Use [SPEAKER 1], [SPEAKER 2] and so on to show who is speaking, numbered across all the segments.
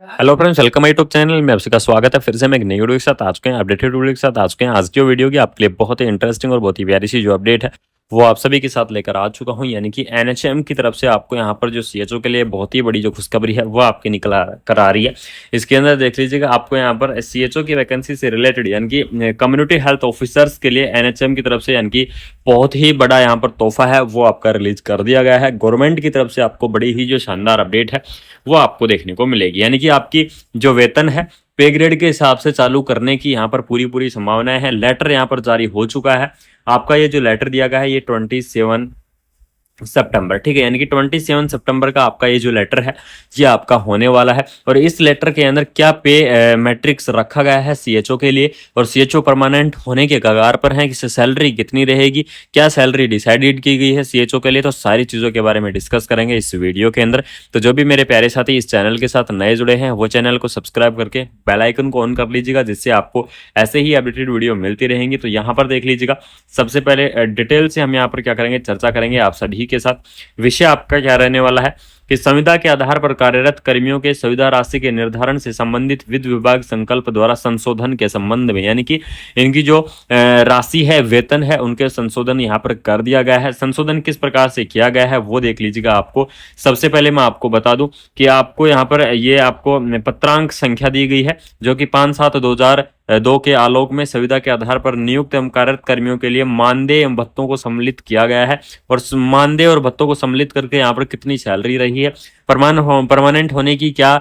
[SPEAKER 1] Hello friends, welcome my YouTube channel में। आपका स्वागत है फिर से मैं एक नई वीडियो के साथ आ चुके हैं, अपडेटेड वीडियो के साथ आ चुके हैं। आज की जो वीडियो की आपके लिए बहुत ही इंटरेस्टिंग और बहुत ही प्यारी सी जो अपडेट है वो आप सभी के साथ लेकर आ चुका हूं। यानी कि एनएचएम की तरफ से आपको यहां पर जो सीएचओ के लिए बहुत ही बड़ी जो खुशखबरी है वो आपकी निकला कर आ रही है। इसके अंदर देख लीजिएगा, आपको यहां पर सीएचओ की वैकेंसी से रिलेटेड यानी कि कम्युनिटी हेल्थ ऑफिसर्स के लिए एनएचएम की तरफ से यानी कि बहुत ही बड़ा यहाँ पर तोहफा है वो आपका रिलीज कर दिया गया है। गवर्नमेंट की तरफ से आपको बड़ी ही जो शानदार अपडेट है वो आपको देखने को मिलेगी। यानी कि आपकी जो वेतन है पे ग्रेड के हिसाब से चालू करने की यहाँ पर पूरी पूरी संभावनाएं हैं। लेटर यहाँ पर जारी हो चुका है। आपका ये जो लेटर दिया गया है ये 27 सितंबर, ठीक है, यानी कि 27 सितंबर का आपका ये जो लेटर है ये आपका होने वाला है। और इस लेटर के अंदर क्या पे मैट्रिक्स रखा गया है सीएचओ के लिए, और सीएचओ परमानेंट होने के कगार पर है, कि सैलरी कितनी रहेगी, क्या सैलरी डिसाइडेड की गई है सीएचओ के लिए, तो सारी चीज़ों के बारे में डिस्कस करेंगे इस वीडियो के अंदर। तो जो भी मेरे प्यारे साथी इस चैनल के साथ नए जुड़े हैं वो चैनल को सब्सक्राइब करके बेल आइकन को ऑन कर लीजिएगा, जिससे आपको ऐसे ही अपडेटेड वीडियो मिलती रहेंगी। तो यहाँ पर देख लीजिएगा, सबसे पहले डिटेल से हम यहाँ पर क्या करेंगे, चर्चा करेंगे आप सभी के साथ। विषय आपका क्या रहने वाला है कि संविदा के आधार पर कार्यरत कर्मियों के संविदा राशि के निर्धारण से संबंधित वित्त विभाग संकल्प द्वारा संशोधन के संबंध में, यानी कि इनकी जो राशि है, वेतन है, उनके संशोधन यहाँ पर कर दिया गया है। संशोधन किस प्रकार से किया गया है वो देख लीजिएगा। आपको सबसे पहले मैं आपको बता दूं कि आपको यहाँ पर ये आपको पत्रांक संख्या दी गई है, जो कि 5/7/2002 के आलोक में संविदा के आधार पर नियुक्त एवं कार्यरत कर्मियों के लिए मानदेय एवं भत्तों को सम्मिलित किया गया है। और मानदेय और भत्तों को सम्मिलित करके यहाँ पर कितनी सैलरी रही है, परमानेंट होने की क्या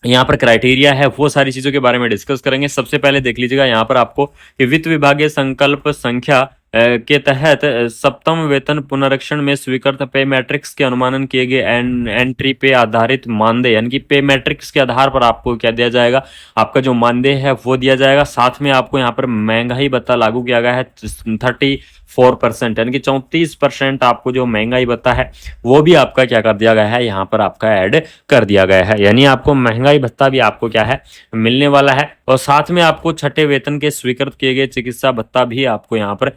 [SPEAKER 1] यहाँ पर क्राइटेरिया है, वो सारी चीजों के बारे में डिस्कस करेंगे। सबसे पहले देख लीजिएगा यहाँ पर आपको कि वित्त विभागीय संकल्प संख्या के तहत सप्तम वेतन पुनरीक्षण में स्वीकृत पे मैट्रिक्स के अनुमानन किए गए एंट्री पे आधारित मानदेय, यानी कि पे मैट्रिक्स के आधार पर आपको क्या दिया जाएगा, आपका जो मानदेय है वो दिया जाएगा। साथ में आपको यहाँ पर महंगाई भत्ता लागू किया गया है 34%, यानी कि 34% आपको जो महंगाई भत्ता है वो भी आपका क्या कर दिया गया है, यहाँ पर आपका ऐड कर दिया गया है। यानी आपको महंगाई भत्ता भी आपको क्या है मिलने वाला है। और साथ में आपको छठे वेतन के स्वीकृत किए गए चिकित्सा भत्ता भी आपको यहाँ पर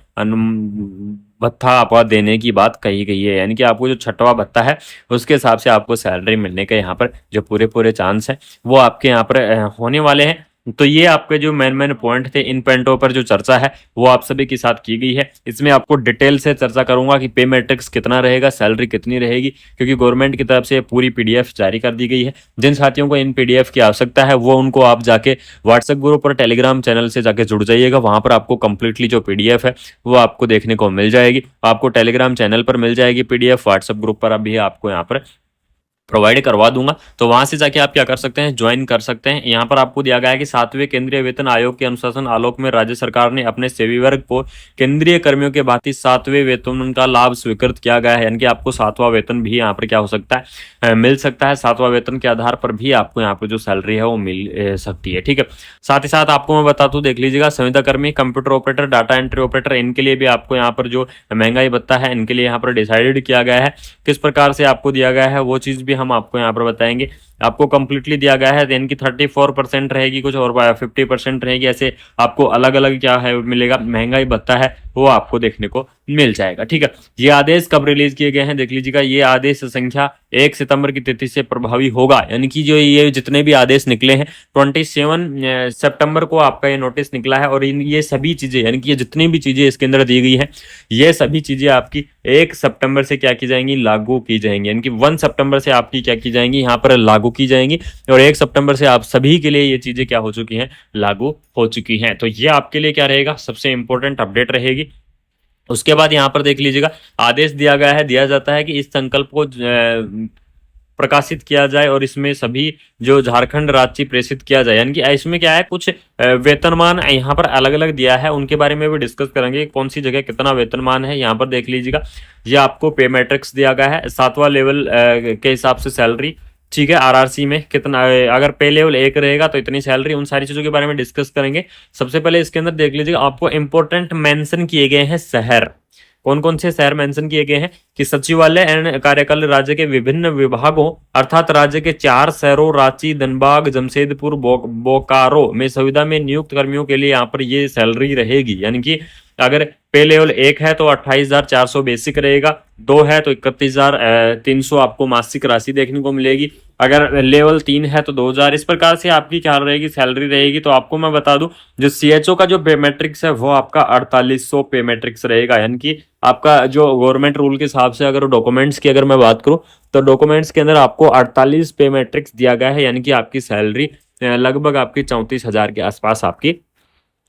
[SPEAKER 1] भत्ता आपको देने की बात कही गई है। यानी कि आपको जो छठवां भत्ता है उसके हिसाब से आपको सैलरी मिलने के यहाँ पर जो पूरे पूरे चांस है वो आपके यहाँ पर होने वाले हैं। तो ये आपके जो मेन पॉइंट थे, इन पॉइंटों पर जो चर्चा है वो आप सभी के साथ की गई है। इसमें आपको डिटेल से चर्चा करूंगा कि पे मैट्रिक्स कितना रहेगा, सैलरी कितनी रहेगी, क्योंकि गवर्नमेंट की तरफ से पूरी पीडीएफ जारी कर दी गई है। जिन साथियों को इन पीडीएफ की आवश्यकता है वो उनको आप जाके व्हाट्सएप ग्रुप और टेलीग्राम चैनल से जाके जुड़ जाइएगा। वहां पर आपको कंप्लीटली जो पीडीएफ है वो आपको देखने को मिल जाएगी। आपको टेलीग्राम चैनल पर मिल जाएगी पीडीएफ, व्हाट्सएप ग्रुप पर अभी आपको यहाँ पर प्रोवाइड करवा दूंगा। तो वहां से जाके आप क्या कर सकते हैं, ज्वाइन कर सकते हैं। यहाँ पर आपको दिया गया है कि 7वें केंद्रीय वेतन आयोग के अनुशासन आलोक में राज्य सरकार ने अपने सेवी वर्ग को केंद्रीय कर्मियों के भांति 7वें वेतन का लाभ स्वीकृत किया गया है। यानी कि आपको 7वां वेतन भी यहाँ पर क्या हो सकता है, मिल सकता है। 7वां वेतन के आधार पर भी आपको यहाँ पर जो सैलरी है वो मिल सकती है, ठीक है। साथ ही साथ आपको मैं बता दूं, देख लीजिएगा, संविदा कर्मी, computer operator, data entry operator, इनके लिए भी आपको यहाँ पर जो महंगाई भत्ता है इनके लिए यहाँ पर डिसाइडेड किया गया है। किस प्रकार से आपको दिया गया है वो चीज भी हम आपको यहाँ पर बताएंगे। आपको कंप्लीटली दिया गया है, यानी कि 34% रहेगी कुछ और 50% रहेगी, ऐसे आपको अलग अलग क्या है मिलेगा, महंगाई भत्ता है वो आपको देखने को मिल जाएगा, ठीक है। ये आदेश कब रिलीज किए गए हैं देख लीजिएगा, ये आदेश संख्या 1 सितंबर की तिथि से प्रभावी होगा। यानी कि जो ये जितने भी आदेश निकले हैं 27 सितंबर को आपका ये नोटिस निकला है। और ये सभी चीजें, यानी कि ये जितनी भी चीजें इसके अंदर दी गई है ये सभी चीजें आपकी 1 सितंबर से क्या की जाएंगी, लागू की जाएंगी। यानी कि 1 सितंबर से आपकी क्या की जाएंगी, यहाँ पर लागू की जाएंगी। और 1 सितंबर से आप सभी के लिए ये चीजें क्या हो चुकी हैं, लागू हो चुकी हैं। तो ये आपके लिए क्या रहेगा, सबसे इंपॉर्टेंट अपडेट रहेगी। उसके बाद यहाँ पर देख लीजिएगा, आदेश दिया जाता है कि इस संकल्प को प्रकाशित किया जाए और इसमें सभी जो झारखंड राज्य प्रेषित किया जाए। यानी कि इसमें क्या है, कुछ वेतनमान यहाँ पर अलग अलग दिया है, उनके बारे में भी डिस्कस करेंगे, कौन सी जगह कितना वेतनमान है। यहाँ पर देख लीजिएगा, ये आपको पे मैट्रिक्स दिया गया है, 7वां लेवल के हिसाब से सैलरी, ठीक है। आरआरसी में कितना, अगर पे लेवल 1 रहेगा तो इतनी सैलरी, उन सारी चीजों के बारे में डिस्कस करेंगे। सबसे पहले इसके अंदर देख लीजिएगा, आपको इंपॉर्टेंट मेंशन किए गए हैं शहर, कौन कौन से शहर मेंशन किए गए हैं कि सचिवालय एवं कार्यकाल राज्य के विभिन्न विभागों अर्थात राज्य के 4 शहरों रांची, धनबाद, जमशेदपुर, बोकारो में संविदा में नियुक्त कर्मियों के लिए यहाँ पर ये सैलरी रहेगी। यानी कि अगर पे लेवल 1 है तो 28,400 बेसिक रहेगा, 2 है तो 31,300 आपको मासिक राशि देखने को मिलेगी, अगर लेवल 3 है तो 2000, इस प्रकार से आपकी क्या रहेगी, सैलरी रहेगी। तो आपको मैं बता दूं, जो सीएचओ का जो पे मैट्रिक्स है वो आपका 4800 पे मैट्रिक्स रहेगा। यानी कि आपका जो गवर्नमेंट रूल के हिसाब से अगर डॉक्यूमेंट्स की अगर मैं बात करूं तो डॉक्यूमेंट्स के अंदर आपको 48 पे मैट्रिक्स दिया गया है। यानी कि आपकी सैलरी लगभग आपकी 34,000 के आसपास आपकी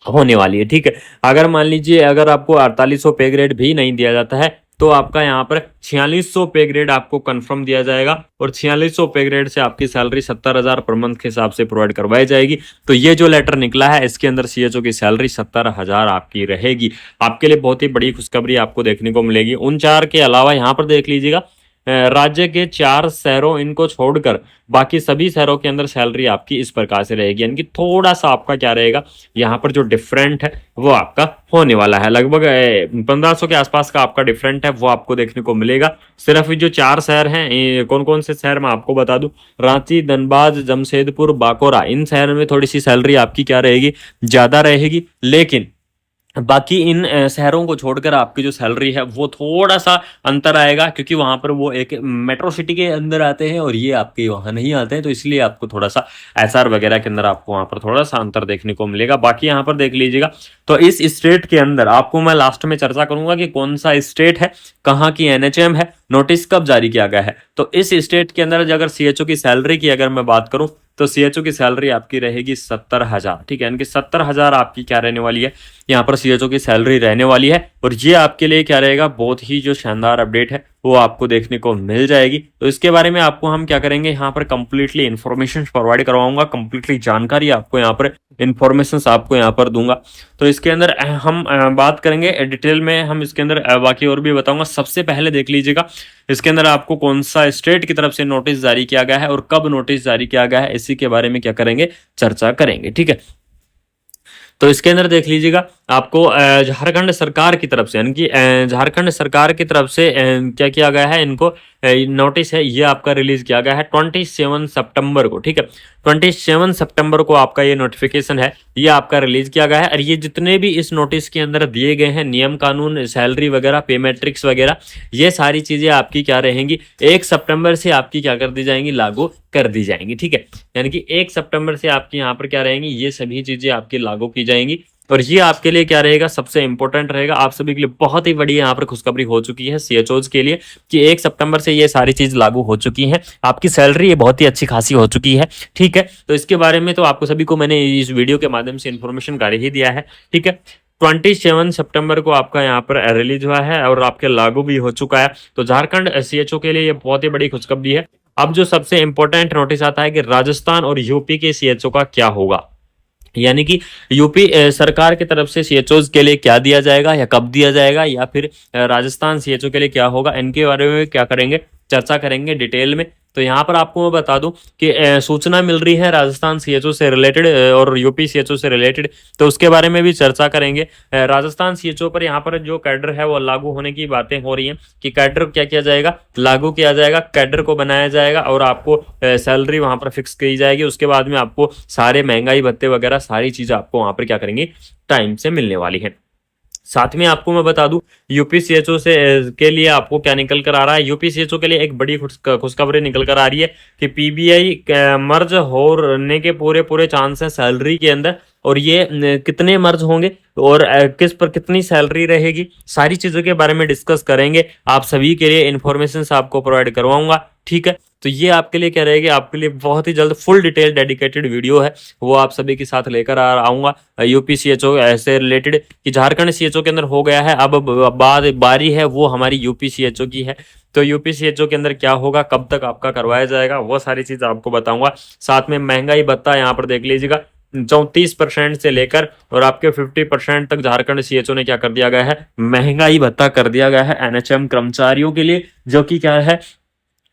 [SPEAKER 1] होने वाली है। ठीक है, अगर मान लीजिए अगर आपको 4800 पे ग्रेड भी नहीं दिया जाता है तो आपका यहाँ पर 4600 पे ग्रेड आपको कंफर्म दिया जाएगा, और 4600 पे ग्रेड से आपकी सैलरी 70,000 पर मंथ के हिसाब से प्रोवाइड करवाई जाएगी। तो ये जो लेटर निकला है इसके अंदर सीएचओ की सैलरी 70,000 आपकी रहेगी। आपके लिए बहुत ही बड़ी खुशखबरी आपको देखने को मिलेगी। उन 4 के अलावा यहाँ पर देख लीजिएगा, राज्य के 4 शहरों इनको छोड़कर बाकी सभी शहरों के अंदर सैलरी आपकी इस प्रकार से रहेगी। यानी कि थोड़ा सा आपका क्या रहेगा, यहाँ पर जो डिफरेंट है वो आपका होने वाला है। लगभग 1500 के आसपास का आपका डिफरेंट है वो आपको देखने को मिलेगा। सिर्फ जो 4 शहर हैं, कौन कौन से शहर मैं आपको बता दूं, रांची, धनबाद, जमशेदपुर, बांकुरा, इन शहर में थोड़ी सी सैलरी आपकी क्या रहेगी, ज्यादा रहेगी। लेकिन बाकी इन शहरों को छोड़कर आपकी जो सैलरी है वो थोड़ा सा अंतर आएगा, क्योंकि वहां पर वो एक मेट्रो सिटी के अंदर आते हैं और ये आपके वहां नहीं आते हैं। तो इसलिए आपको थोड़ा सा एसआर वगैरह के अंदर आपको वहां पर थोड़ा सा अंतर देखने को मिलेगा। बाकी यहाँ पर देख लीजिएगा, तो इस स्टेट के अंदर आपको मैं लास्ट में चर्चा करूंगा कि कौन सा स्टेट है, कहाँ की एनएचएम है, नोटिस कब जारी किया गया है। तो इस स्टेट के अंदर अगर सीएचओ की सैलरी की अगर मैं बात करूं तो सीएचओ की सैलरी आपकी रहेगी 70,000। ठीक है, यानी कि 70,000 आपकी क्या रहने वाली है, यहाँ पर सीएचओ की सैलरी रहने वाली है। और ये आपके लिए क्या रहेगा, बहुत ही जो शानदार अपडेट है वो आपको देखने को मिल जाएगी। तो इसके बारे में आपको हम क्या करेंगे, यहाँ पर कंप्लीटली इंफॉर्मेशन प्रोवाइड करवाऊंगा, कंप्लीटली जानकारी आपको यहाँ पर इंफॉर्मेशन आपको यहाँ पर दूंगा। तो इसके अंदर हम बात करेंगे डिटेल में, हम इसके अंदर बाकी और भी बताऊंगा। सबसे पहले देख लीजिएगा इसके अंदर आपको कौन सा स्टेट की तरफ से नोटिस जारी किया गया है और कब नोटिस जारी किया गया है, इसी के बारे में क्या करेंगे, चर्चा करेंगे। ठीक है, तो इसके अंदर देख लीजिएगा आपको झारखंड सरकार की तरफ से, यानी कि झारखंड सरकार की तरफ से क्या किया गया है, इनको नोटिस है ये आपका रिलीज किया गया है 27 सितंबर को। ठीक है, 27 सितंबर को आपका ये नोटिफिकेशन है ये आपका रिलीज किया गया है। और ये जितने भी इस नोटिस के अंदर दिए गए हैं नियम कानून, सैलरी वगैरह, पे मैट्रिक्स वगैरह, ये सारी चीजें आपकी क्या रहेंगी, 1 सितंबर से आपकी क्या कर दी जाएंगी, लागू कर दी जाएंगी। ठीक है, यानी कि 1 सितंबर से आपकी यहाँ पर क्या रहेंगी, ये सभी चीजें आपकी लागू की जाएंगी। और ये आपके लिए क्या रहेगा, सबसे इंपॉर्टेंट रहेगा, आप सभी के लिए बहुत ही बड़ी यहाँ पर खुशखबरी हो चुकी है सीएचओज के लिए कि 1 सितंबर से ये सारी चीज लागू हो चुकी हैं। आपकी सैलरी ये बहुत ही अच्छी खासी हो चुकी है। ठीक है, तो इसके बारे में तो आपको सभी को मैंने इस वीडियो के माध्यम से इन्फॉर्मेशन कर ही दिया है। ठीक है, 27 सितंबर को आपका यहाँ पर रिलीज हुआ है और आपके लागू भी हो चुका है। तो झारखंड सीएचओ के लिए ये बहुत ही बड़ी खुशखबरी है। अब जो सबसे इंपॉर्टेंट नोटिस आता है कि राजस्थान और यूपी के सीएचओ का क्या होगा, यानी कि यूपी सरकार की तरफ से सीएचओज के लिए क्या दिया जाएगा या कब दिया जाएगा, या फिर राजस्थान सीएचओ के लिए क्या होगा, इनके बारे में क्या करेंगे, चर्चा करेंगे डिटेल में। तो यहाँ पर आपको मैं बता दूं कि सूचना मिल रही है राजस्थान सीएचओ से रिलेटेड और यूपी सीएचओ से रिलेटेड, तो उसके बारे में भी चर्चा करेंगे। राजस्थान सीएचओ पर यहाँ पर जो कैडर है वो लागू होने की बातें हो रही हैं कि कैडर क्या किया जाएगा, लागू किया जाएगा, कैडर को बनाया जाएगा और आपको सैलरी वहां पर फिक्स की जाएगी। उसके बाद में आपको सारे महंगाई भत्ते वगैरह सारी चीजें आपको वहां पर क्या करेंगी, टाइम से मिलने वाली है। साथ में आपको मैं बता दूं यूपी सीएचओ से के लिए आपको क्या निकल कर आ रहा है, यूपी सीएचओ के लिए एक बड़ी खुशखबरी निकल कर आ रही है कि पीबीआई मर्ज होने के पूरे पूरे चांस हैं सैलरी के अंदर। और ये कितने मर्ज होंगे और किस पर कितनी सैलरी रहेगी, सारी चीजों के बारे में डिस्कस करेंगे। आप सभी के लिए इन्फॉर्मेशन आपको प्रोवाइड करवाऊंगा। ठीक है, तो ये आपके लिए क्या रहेगी, आपके लिए बहुत ही जल्द फुल डिटेल डेडिकेटेड वीडियो है वो आप सभी के साथ लेकर आऊंगा यूपी सीएचओ ऐसे रिलेटेड कि झारखंड सीएचओ के अंदर हो गया है, अब बारी है वो हमारी यूपी सीएचओ की है। तो यूपी सीएचओ के अंदर क्या होगा, कब तक आपका करवाया जाएगा, वो सारी चीज आपको बताऊंगा। साथ में महंगाई भत्ता यहाँ पर देख लीजिएगा 34% से लेकर और आपके 50% तक झारखंड सीएचओ ने क्या कर दिया गया है, महंगाई भत्ता कर दिया गया है एनएचएम कर्मचारियों के लिए, जो कि क्या है,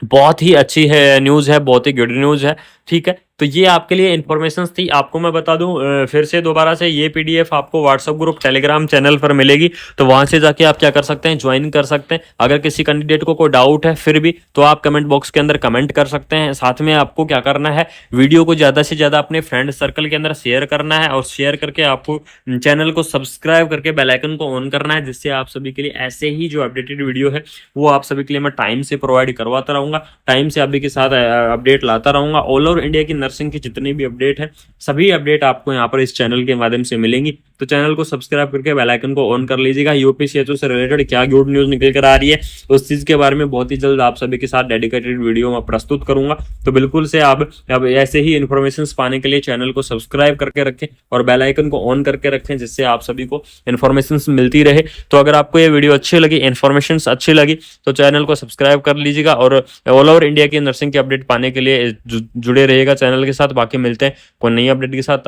[SPEAKER 1] बहुत ही अच्छी है न्यूज़ है, बहुत ही गुड न्यूज़ है। ठीक है, तो ये आपके लिए इन्फॉर्मेशन थी। आपको मैं बता दूं फिर से दोबारा से, ये पीडीएफ आपको व्हाट्सएप ग्रुप टेलीग्राम चैनल पर मिलेगी, तो वहां से जाके आप क्या कर सकते हैं, ज्वाइन कर सकते हैं। अगर किसी कैंडिडेट को कोई डाउट है फिर भी, तो आप कमेंट बॉक्स के अंदर कमेंट कर सकते हैं। साथ में आपको क्या करना है, वीडियो को ज़्यादा से ज़्यादा अपने फ्रेंड सर्कल के अंदर शेयर करना है, और शेयर करके आपको चैनल को सब्सक्राइब करके बेल आइकन को ऑन करना है, जिससे आप सभी के लिए ऐसे ही जो अपडेटेड वीडियो है वो आप सभी के लिए मैं टाइम से प्रोवाइड करवाता रहूंगा, टाइम से अभी के साथ अपडेट लाता रहूंगा। ऑल ओवर इंडिया की नर्सिंग की जितनी भी अपडेट है, सभी अपडेट आपको यहाँ पर इस चैनल के माध्यम से मिलेंगी। तो चैनल को सब्सक्राइब करके बेल आइकन को ऑन कर लीजिएगा। यूपीसीएचओ से रिलेटेड क्या गुड न्यूज निकल कर आ रही है, उस चीज के बारे में बहुत ही जल्द आप सभी के साथ डेडिकेटेड वीडियो में प्रस्तुत करूंगा। तो बिल्कुल से आप अब ऐसे ही इन्फॉर्मेशन पाने के लिए चैनल को सब्सक्राइब करके रखें और बेल आइकन को ऑन करके रखें, जिससे आप सभी को इन्फॉर्मेशन मिलती रहे। तो अगर आपको ये वीडियो अच्छी लगी, इन्फॉर्मेशन अच्छी लगी, तो चैनल को सब्सक्राइब कर लीजिएगा, और ऑल ओवर इंडिया की नर्सिंग की अपडेट पाने के लिए जुड़े रहिएगा चैनल के साथ। बाकी मिलते हैं कोई नई अपडेट के साथ।